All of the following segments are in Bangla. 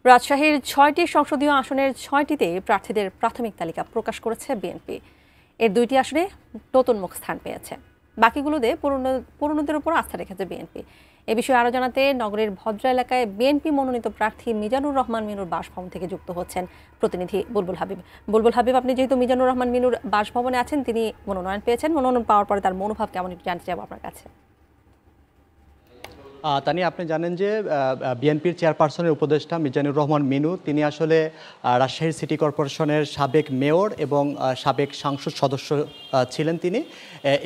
রাজশাহীর ৬টি সংসদীয় আসনের ৬টিতে প্রার্থীদের প্রাথমিক তালিকা প্রকাশ করেছে বিএনপি। এর ২টি আসনে নতুন মুখ স্থান পেয়েছে, বাকিগুলোতে পুরনোদের উপর আস্থা রেখেছে বিএনপি। এ বিষয়ে আরও জানাতে নগরের ভদ্রা এলাকায় বিএনপি মনোনীত প্রার্থী মিজানুর রহমান মিনুর বাসভবন থেকে যুক্ত হচ্ছেন প্রতিনিধি বুলবুল হাবিব। বুলবুল হাবিব, আপনি যেহেতু মিজানুর রহমান মিনুর বাসভবনে আছেন, তিনি মনোনয়ন পেয়েছেন, মনোনয়ন পাওয়ার পরে তার মনোভাব কেমন একটু জানতে চাইব আপনার কাছে। তানি, আপনি জানেন যে বিএনপির চেয়ারপারসনের উপদেষ্টা মিজানুর রহমান মিনু তিনি আসলে রাজশাহী সিটি কর্পোরেশনের সাবেক মেয়র এবং সাবেক সংসদ সদস্য ছিলেন। তিনি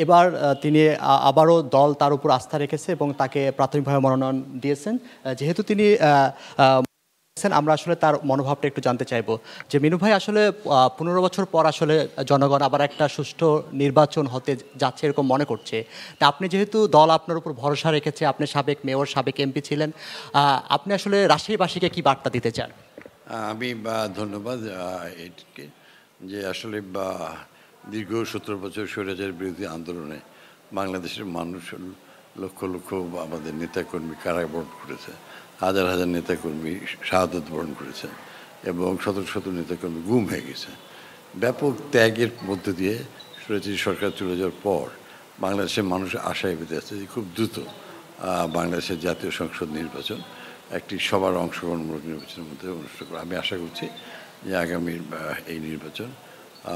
এবার তিনি আবারও দল তার উপর আস্থা রেখেছে এবং তাকে প্রাথমিকভাবে মনোনয়ন দিয়েছেন। যেহেতু তিনি আমরা আসলে তার মনোভাবটা একটু জানতে চাইবো যে মিনু ভাই, আসলে 15 বছর পর আসলে জনগণ আবার একটা সুষ্ঠু নির্বাচন হতে যাচ্ছে এরকম মনে করছে। তা আপনি যেহেতু দল আপনার উপর ভরসা রেখেছে, আপনি সাবেক মেয়র, সাবেক এমপি ছিলেন, আপনি আসলে রাজশাহীবাসীকে কি বার্তা দিতে চান? আমি ধন্যবাদ এটিকে, যে আসলে দীর্ঘ 17 বছর স্বৈরাচারের বিরোধী আন্দোলনে বাংলাদেশের মানুষ লক্ষ লক্ষ আমাদের নেতাকর্মী কারাবরণ করেছে, হাজার হাজার নেতাকর্মী শাহাদত বরণ করেছে এবং শত শত নেতাকর্মী গুম হয়ে গেছে। ব্যাপক ত্যাগের মধ্যে দিয়ে স্বৈরাচারী সরকার চলে যাওয়ার পর বাংলাদেশের মানুষ আশায় বেঁধে আছে যে খুব দ্রুত বাংলাদেশের জাতীয় সংসদ নির্বাচন একটি সবার অংশগ্রহণমূলক নির্বাচনের মধ্যে অনুষ্ঠিত করে। আমি আশা করছি যে আগামী এই নির্বাচন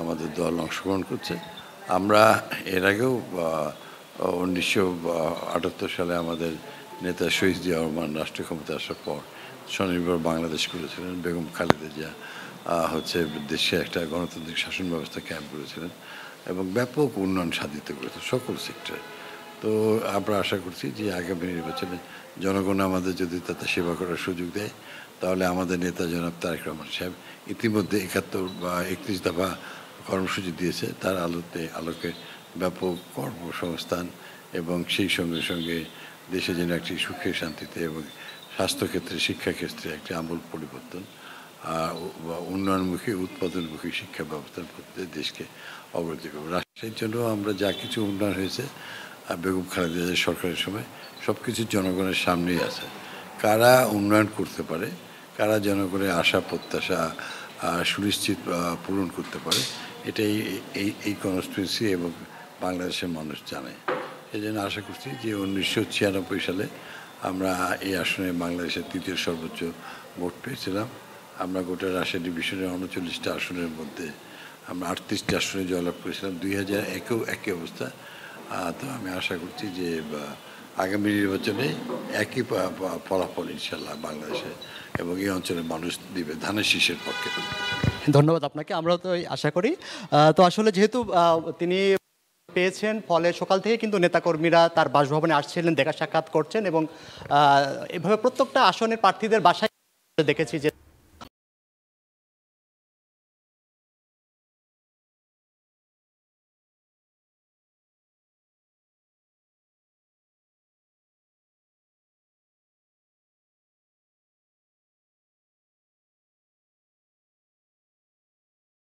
আমাদের দল অংশগ্রহণ করছে। আমরা এর আগেও 1978 সালে আমাদের নেতা শহীদ জিয়া রহমান রাষ্ট্রীয় ক্ষমতা আসার পর স্বনির্ভর বাংলাদেশ করেছিলেন। বেগম খালেদা জিয়া দেশে একটা গণতান্ত্রিক শাসন ব্যবস্থা ক্যাম্প করেছিলেন এবং ব্যাপক উন্নয়ন সাধিত করেছে সকল সেক্টরে। তো আমরা আশা করছি যে আগামী নির্বাচনে জনগণ আমাদের যদি তাতে সেবা করার সুযোগ দেয়, তাহলে আমাদের নেতা জনাব তারেক রহমান সাহেব ইতিমধ্যে 71 বা 31 দফা কর্মসূচি দিয়েছে। তার আলোকে ব্যাপক কর্মসংস্থান এবং সেই সঙ্গে সঙ্গে দেশে যেন একটি সুখে শান্তিতে এবং স্বাস্থ্যক্ষেত্রে, শিক্ষাক্ষেত্রে একটি আমূল পরিবর্তন, উন্নয়নমুখী উৎপাদনমুখী শিক্ষা ব্যবস্থার প্রতি দেশকে অগ্রগতি করব। রাষ্ট্রের জন্য আমরা যা কিছু উন্নয়ন হয়েছে বেগম খালেদা জিয়ার সরকারের সময় সব কিছু জনগণের সামনেই আছে। কারা উন্নয়ন করতে পারে, কারা জনগণের আশা প্রত্যাশা সুনিশ্চিত পূরণ করতে পারে, এটাই এই কনস্টিটিউয়েন্সি এবং বাংলাদেশের মানুষ জানে। এই জন্য আশা করছি যে 1996 সালে আমরা এই আসনে বাংলাদেশের 3য় সর্বোচ্চ ভোট পেয়েছিলাম। আমরা গোটা রাজশাহী ডিভিশনের 39টা আসনের মধ্যে আমরা 38টা আসনে জয়লাভ করেছিলাম। 2001-এও একই অবস্থা। তো আমি আশা করছি যে আগামী নির্বাচনে একই ফলাফল ইনশাল্লাহ বাংলাদেশে এবং এই অঞ্চলের মানুষ দিবে ধানের শীষের পক্ষে। ধন্যবাদ আপনাকে, আমরাও তো আশা করি। তো আসলে যেহেতু তিনি পেয়েছেন, ফলে সকাল থেকে কিন্তু নেতাকর্মীরা তার বাসভবনে আসছিলেন, দেখা সাক্ষাৎ করছেন এবং এভাবে প্রত্যেকটা আসনের প্রার্থীদের বাসায় দেখেছি যে